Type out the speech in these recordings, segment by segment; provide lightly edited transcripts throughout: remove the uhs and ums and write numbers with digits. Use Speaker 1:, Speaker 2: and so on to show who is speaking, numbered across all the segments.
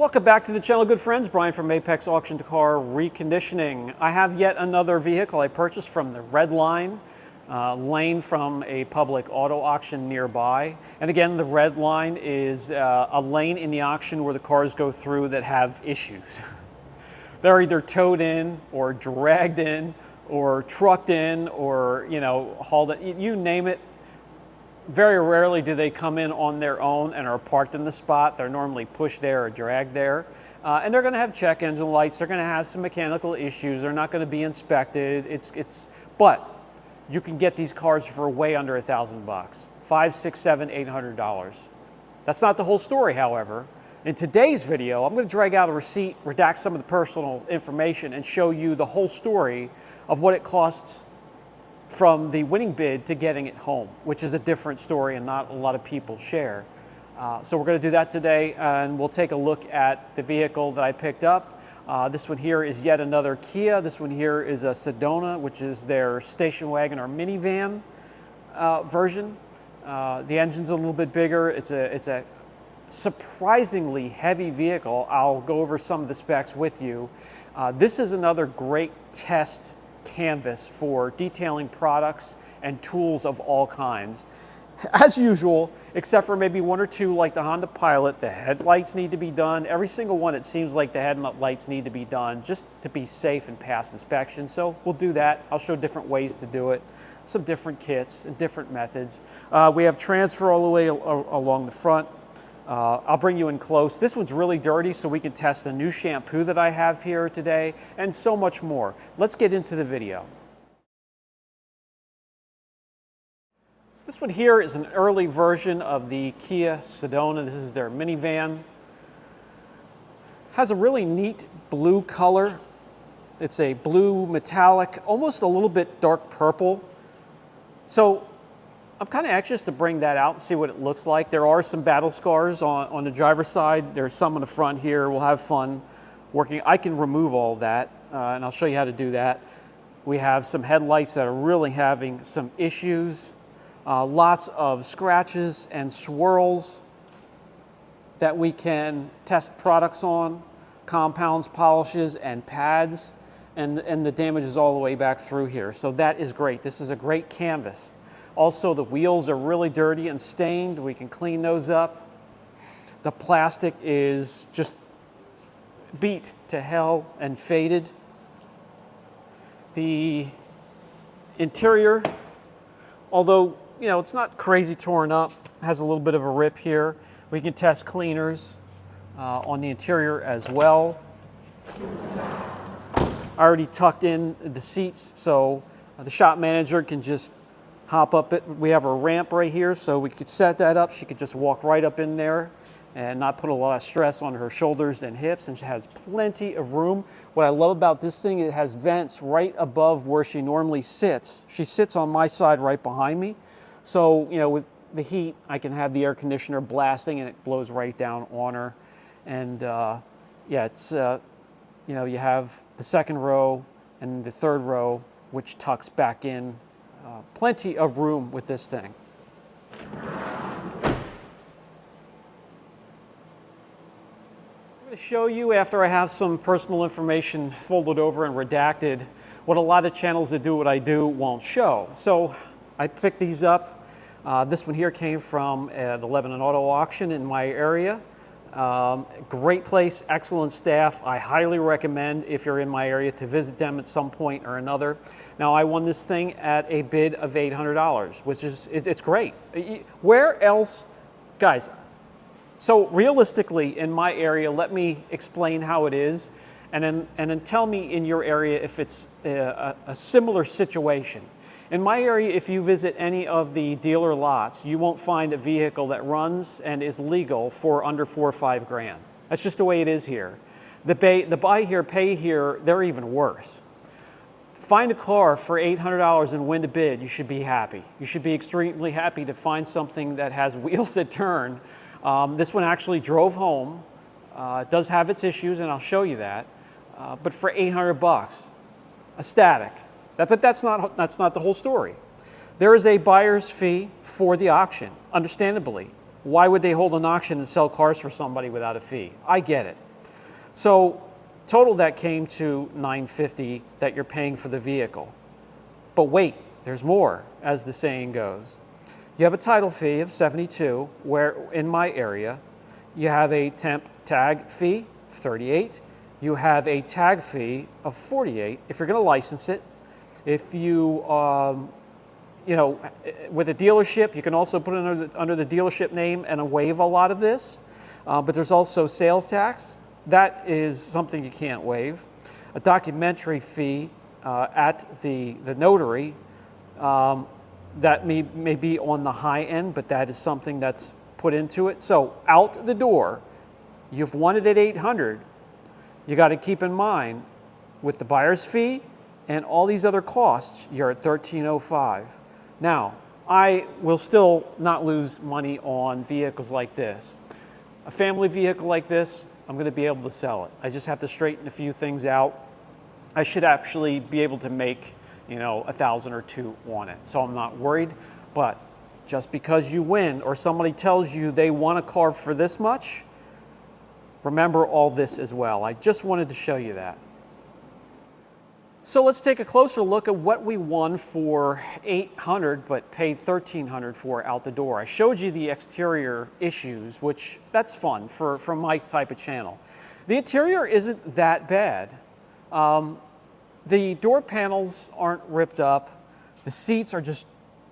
Speaker 1: Welcome back to the channel, good friends. Brian from Apex Auction to Car Reconditioning. I have yet another vehicle I purchased from the Red Line lane from a public auto auction nearby. And again, the Red Line is a lane in the auction where the cars go through that have issues. They're either towed in or dragged in or trucked in or, hauled in, you name it. Very rarely do they come in on their own and are parked in the spot. They're normally pushed there or dragged there. And they're going to have check engine lights. They're going to have some mechanical issues. They're not going to be inspected. But you can get these cars for way under $1,000 bucks. $500, $600, $700, $800. That's not the whole story, however. In today's video, I'm going to drag out a receipt, redact some of the personal information, and show you the whole story of what it costs from the winning bid to getting it home, which is a different story and not a lot of people share. So we're going to do that today, and we'll take a look at the vehicle that I picked up. This one here is yet another Kia. This one here is a Sedona, which is their station wagon or minivan version. The engine's a little bit bigger. It's a surprisingly heavy vehicle. I'll go over some of the specs with you. This is another great test canvas for detailing products and tools of all kinds. As usual, except for maybe one or two like the Honda Pilot, the headlights need to be done. Every single one, it seems like the headlights need to be done just to be safe and pass inspection. So we'll do that. I'll show different ways to do it, some different kits and different methods. We have transfer all the way along the front. I'll bring you in close. This one's really dirty, so we can test a new shampoo that I have here today, and so much more. Let's get into the video. So this one here is an early version of the Kia Sedona. This is their minivan. Has a really neat blue color. It's a blue metallic, almost a little bit dark purple. So I'm kind of anxious to bring that out and see what it looks like. There are some battle scars on the driver's side. There's some on the front here. We'll have fun working. I can remove all that, and I'll show you how to do that. We have some headlights that are really having some issues. Lots of scratches and swirls that we can test products on, compounds, polishes, and pads, and the damage is all the way back through here. So that is great. This is a great canvas. Also, the wheels are really dirty and stained. We can clean those up. The plastic is just beat to hell and faded. The interior, although it's not crazy torn up, has a little bit of a rip here. We can test cleaners on the interior as well. I already tucked in the seats, so the shop manager can just hop up it. We have a ramp right here, so we could set that up. She could just walk right up in there and not put a lot of stress on her shoulders and hips, and she has plenty of room. What I love about this thing, it has vents right above where she normally sits. She sits on my side right behind me. So, with the heat, I can have the air conditioner blasting and it blows right down on her. And yeah, it's, you have the second row and the third row, which tucks back in. Plenty of room with this thing. I'm going to show you, after I have some personal information folded over and redacted, what a lot of channels that do what I do won't show. So I picked these up. This one here came from the Lebanon Auto Auction in my area. Great place, excellent staff. I highly recommend, if you're in my area, to visit them at some point or another. Now, I won this thing at a bid of $800, which is, it's great. Where else, guys, so realistically in my area, let me explain how it is, and then tell me in your area if it's a similar situation. In my area, if you visit any of the dealer lots, you won't find a vehicle that runs and is legal for under $4 or $5 grand. That's just the way it is here. The buy here, pay here, they're even worse. Find a car for $800 and win the bid, you should be happy. You should be extremely happy to find something that has wheels that turn. This one actually drove home. It does have its issues, and I'll show you that. But for $800 bucks, a static. But that's not the whole story. There is a buyer's fee for the auction, understandably. Why would they hold an auction and sell cars for somebody without a fee? I get it. So total that came to $950 that you're paying for the vehicle. But wait, there's more, as the saying goes. You have a title fee of $72, where in my area, you have a temp tag fee of $38. You have a tag fee of $48 if you're going to license it. If you, you know, with a dealership, you can also put it under the dealership name and waive a lot of this. But there's also sales tax. That is something you can't waive. A documentary fee at the notary, that may be on the high end, but that is something that's put into it. So out the door, you've won it at $800. You got to keep in mind, with the buyer's fee and all these other costs, you're at $1,305. Now, I will still not lose money on vehicles like this. A family vehicle like this, I'm going to be able to sell it. I just have to straighten a few things out. I should actually be able to make, you know, $1,000 or $2,000 on it. So I'm not worried, but just because you win or somebody tells you they want a car for this much, remember all this as well. I just wanted to show you that. So let's take a closer look at what we won for $800 but paid $1,300 for out the door. I showed you the exterior issues, which that's fun for my type of channel. The interior isn't that bad. The door panels aren't ripped up. The seats are just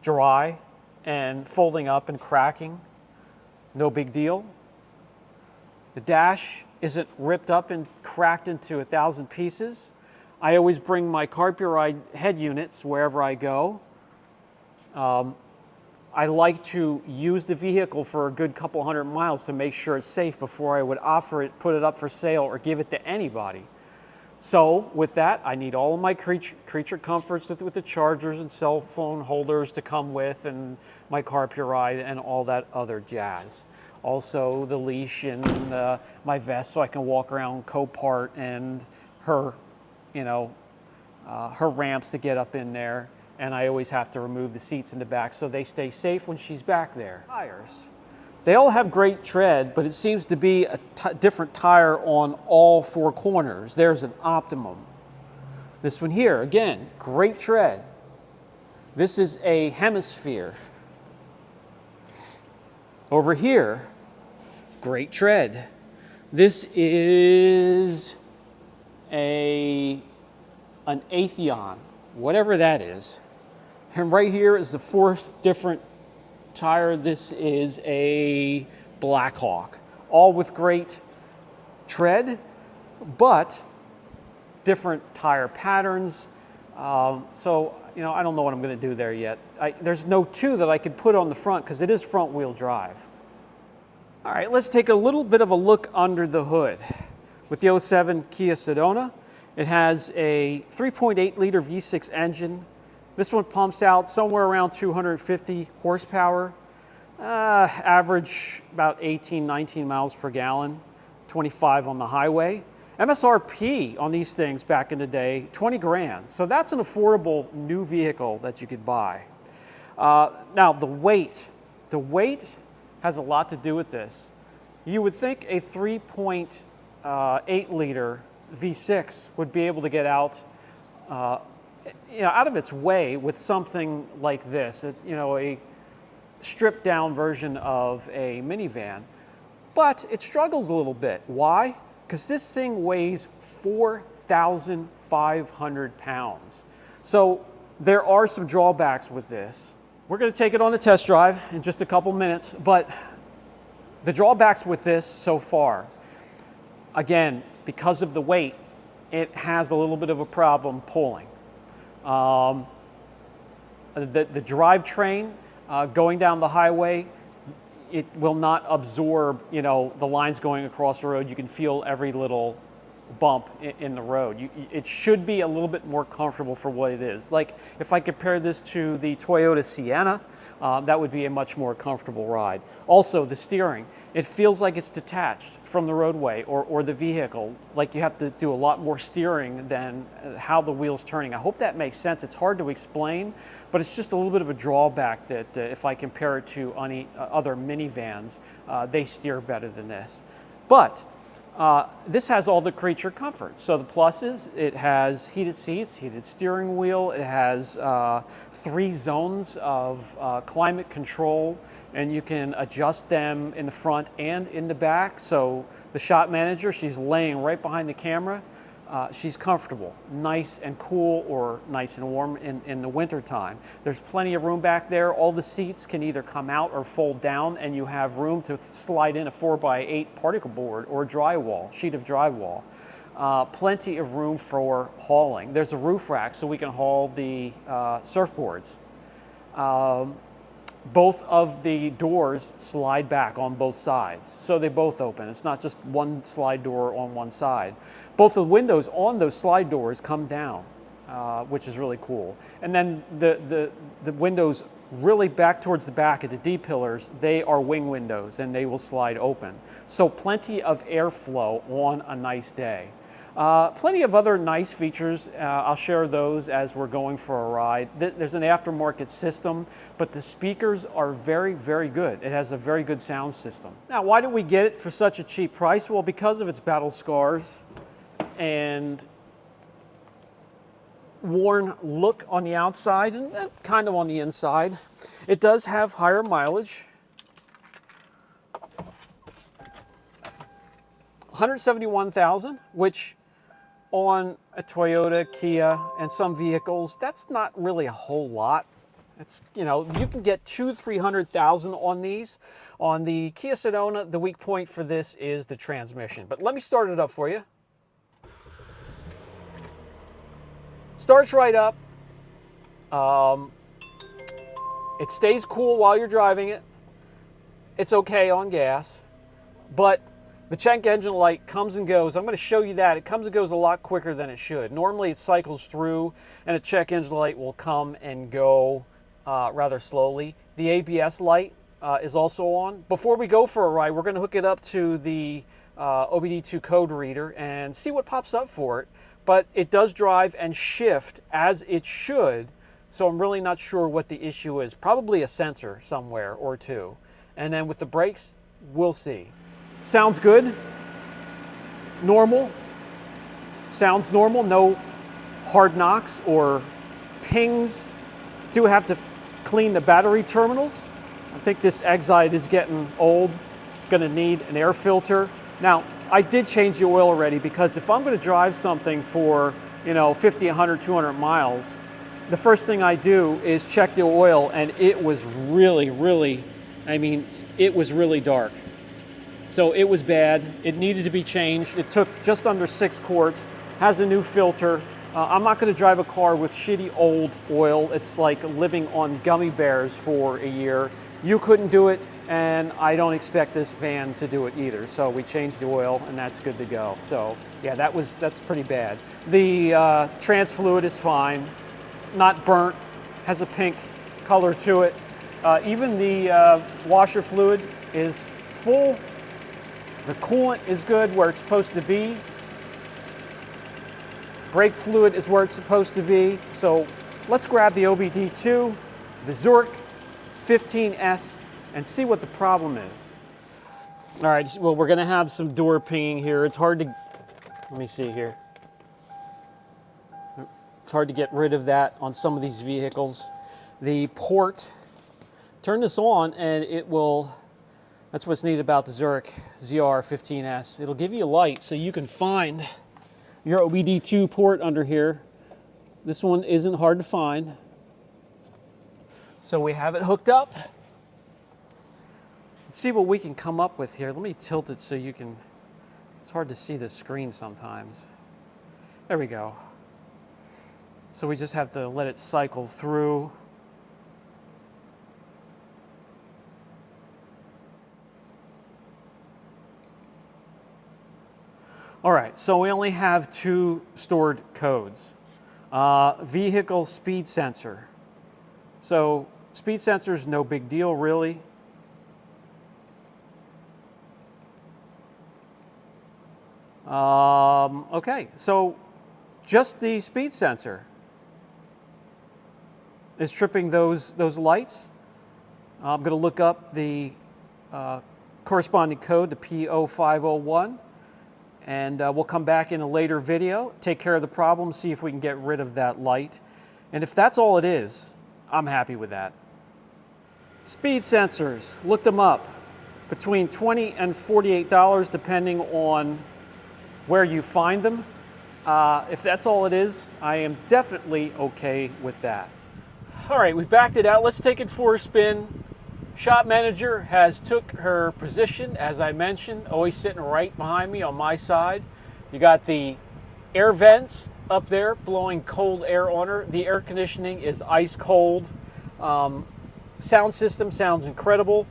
Speaker 1: dry and folding up and cracking. No big deal. The dash isn't ripped up and cracked into 1,000 pieces. I always bring my carbureted head units wherever I go. I like to use the vehicle for a good couple hundred miles to make sure it's safe before I would offer it, put it up for sale, or give it to anybody. So with that, I need all of my creature comforts with the chargers and cell phone holders to come with, and my carbureted and all that other jazz. Also the leash and my vest so I can walk around Copart, and her, you know, her ramps to get up in there. And I always have to remove the seats in the back so they stay safe when she's back there. Tires. They all have great tread, but it seems to be a different tire on all four corners. There's an Optimum. This one here, again, great tread. This is a Hemisphere. Over here, great tread. This is an Atheon, whatever that is. And right here is the fourth different tire. This is a Blackhawk, all with great tread, but different tire patterns. So, you know, I don't know what I'm going to do there yet. There's no two that I could put on the front because it is front wheel drive. All right, let's take a little bit of a look under the hood. With the 07 Kia Sedona, it has a 3.8 liter V6 engine. This one pumps out somewhere around 250 horsepower, average about 18, 19 miles per gallon, 25 on the highway. MSRP on these things back in the day, 20 grand. So that's an affordable new vehicle that you could buy. Now the weight has a lot to do with this. You would think a 3.8 liter V6 would be able to get out out of its way with something like this, a stripped down version of a minivan. But it struggles a little bit. Why? Because this thing weighs 4,500 pounds. So there are some drawbacks with this. We're going to take it on a test drive in just a couple minutes, but the drawbacks with this so far, again, because of the weight, it has a little bit of a problem pulling. The drivetrain going down the highway, it will not absorb, the lines going across the road. You can feel every little bump in the road. It should be a little bit more comfortable for what it is. Like if I compare this to the Toyota Sienna, that would be a much more comfortable ride. Also, the steering, it feels like it's detached from the roadway or the vehicle, like you have to do a lot more steering than how the wheel's turning. I hope that makes sense. It's hard to explain, but it's just a little bit of a drawback that if I compare it to any other minivans, they steer better than this. But This has all the creature comforts. So the pluses, it has heated seats, heated steering wheel, it has 3 zones of climate control, and you can adjust them in the front and in the back. So the shot manager, she's laying right behind the camera. She's comfortable, nice and cool, or nice and warm in the winter time. There's plenty of room back there. All the seats can either come out or fold down, and you have room to slide in a 4x8 particle board or drywall, sheet of drywall. Plenty of room for hauling. There's a roof rack so we can haul the surfboards. Both of the doors slide back on both sides, so they both open. It's not just one slide door on one side. Both the windows on those slide doors come down, which is really cool. And then the windows really back towards the back at the D-pillars, they are wing windows and they will slide open. So plenty of airflow on a nice day. Plenty of other nice features. I'll share those as we're going for a ride. There's an aftermarket system, but the speakers are very, very good. It has a very good sound system. Now, why did we get it for such a cheap price? Well, because of its battle scars and worn look on the outside and kind of on the inside. It does have higher mileage. 171,000, which on a Toyota, Kia, and some vehicles, that's not really a whole lot. It's, you know, you can get 200,000-300,000 on these. On the Kia Sedona, the weak point for this is the transmission. But let me start it up for you. Starts right up. It stays cool while you're driving it. It's okay on gas, but the check engine light comes and goes. I'm going to show you that. It comes and goes a lot quicker than it should. Normally it cycles through and a check engine light will come and go rather slowly. The ABS light is also on. Before we go for a ride, we're going to hook it up to the OBD2 code reader and see what pops up for it. But it does drive and shift as it should, so I'm really not sure what the issue is. Probably a sensor somewhere or two. And then with the brakes, we'll see. Sounds good. Normal. Sounds normal. No hard knocks or pings. Do have to clean the battery terminals. I think this Exide is getting old. It's going to need an air filter. Now, I did change the oil already, because if I'm going to drive something for, 50, 100, 200 miles, the first thing I do is check the oil, and it was really, it was really dark. So it was bad. It needed to be changed. It took just under 6 quarts, has a new filter. I'm not going to drive a car with shitty old oil. It's like living on gummy bears for a year. You couldn't do it, and I don't expect this van to do it either. So we changed the oil, and that's good to go. So yeah, that's pretty bad. The trans fluid is fine, not burnt, has a pink color to it. Even the washer fluid is full. The coolant is good where it's supposed to be. Brake fluid is where it's supposed to be. So let's grab the OBD2, the Zurich 15S, and see what the problem is. All right, well, we're gonna have some door pinging here. It's hard to, let me see here. It's hard to get rid of that on some of these vehicles. The port, turn this on and it will, that's what's neat about the Zurich ZR 15S. It'll give you a light so you can find your OBD2 port under here. This one isn't hard to find. So we have it hooked up. Let's see what we can come up with here. Let me tilt it so you can, it's hard to see the screen sometimes. There we go. So we just have to let it cycle through. All right, so we only have 2 stored codes. Vehicle speed sensor. So speed sensor is no big deal, really. Okay, so just the speed sensor is tripping those lights. I'm going to look up the corresponding code, the P0501. and we'll come back in a later video, take care of the problem, see if we can get rid of that light. And if that's all it is, I'm happy with that. Speed sensors, look them up. Between $20 and $48 depending on where you find them. If that's all it is, I am definitely okay with that. All right, we backed it out. Let's take it for a spin. Shop manager has took her position, as I mentioned, always sitting right behind me on my side. You got the air vents up there blowing cold air on her. The air conditioning is ice cold. Sound system sounds incredible.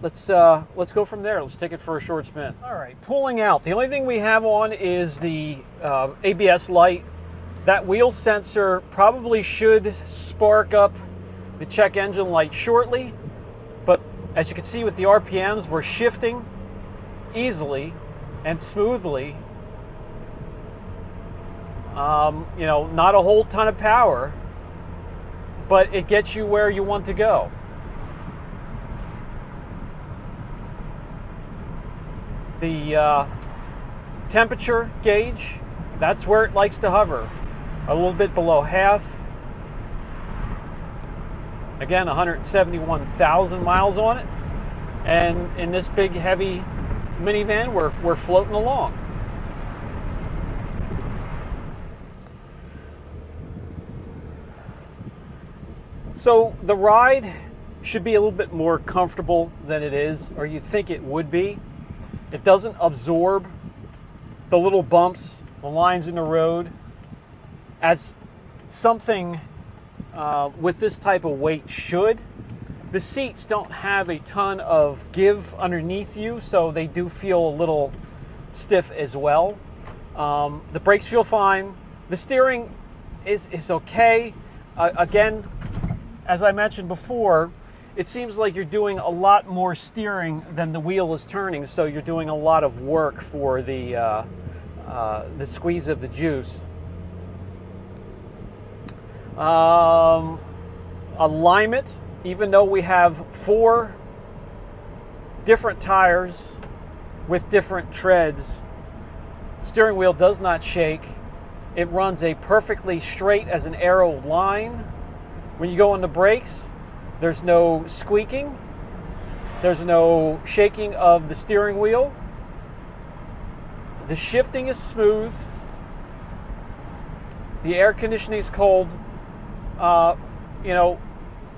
Speaker 1: Let's go from there. Let's take it for a short spin. All right, pulling out. The only thing we have on is the ABS light. That wheel sensor probably should spark up the check engine light shortly, but as you can see with the RPMs, we're shifting easily and smoothly. You know, not a whole ton of power, but it gets you where you want to go. The temperature gauge, that's where it likes to hover. A little bit below half. Again, 171,000 miles on it. And in this big, heavy minivan, we're floating along. So the ride should be a little bit more comfortable than it is, or you think it would be. It doesn't absorb the little bumps, the lines in the road, as something with this type of weight should. The seats don't have a ton of give underneath you, so they do feel a little stiff as well. The brakes feel fine. The steering is okay. Again, as I mentioned before, it seems like you're doing a lot more steering than the wheel is turning, so you're doing a lot of work for the squeeze of the juice. Alignment, even though we have 4 different tires with different treads, steering wheel does not shake. It runs a perfectly straight as an arrow line. When you go on the brakes, there's no squeaking. There's no shaking of the steering wheel. The shifting is smooth. The air conditioning is cold. You know,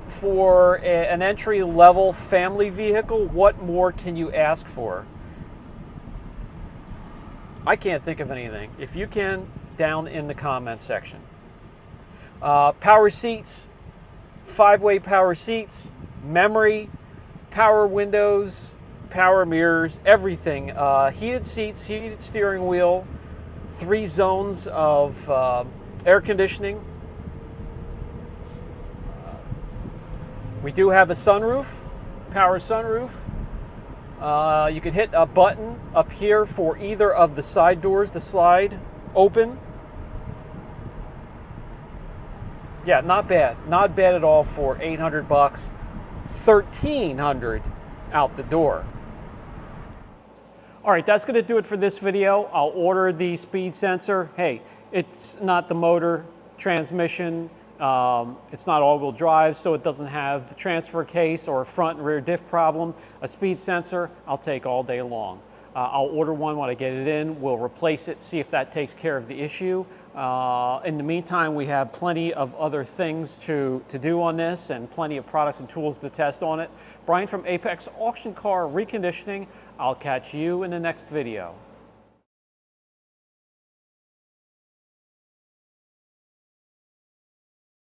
Speaker 1: for an entry-level family vehicle, what more can you ask for? I can't think of anything. If you can, down in the comment section. Power seats, 5-way power seats, memory, power windows, power mirrors, everything. Heated seats, heated steering wheel, 3 zones of air conditioning. We do have a sunroof, power sunroof. You can hit a button up here for either of the side doors to slide open. Yeah, not bad. Not bad at all for $800, $1,300 out the door. All right, that's going to do it for this video. I'll order the speed sensor. Hey, it's not the motor, transmission. It's not all-wheel drive, so it doesn't have the transfer case or front and rear diff problem. A speed sensor, I'll take all day long. I'll order one when I get it in. We'll replace it, see if that takes care of the issue. In the meantime, we have plenty of other things to do on this and plenty of products and tools to test on it. Brian from Apex Auction Car Reconditioning. I'll catch you in the next video.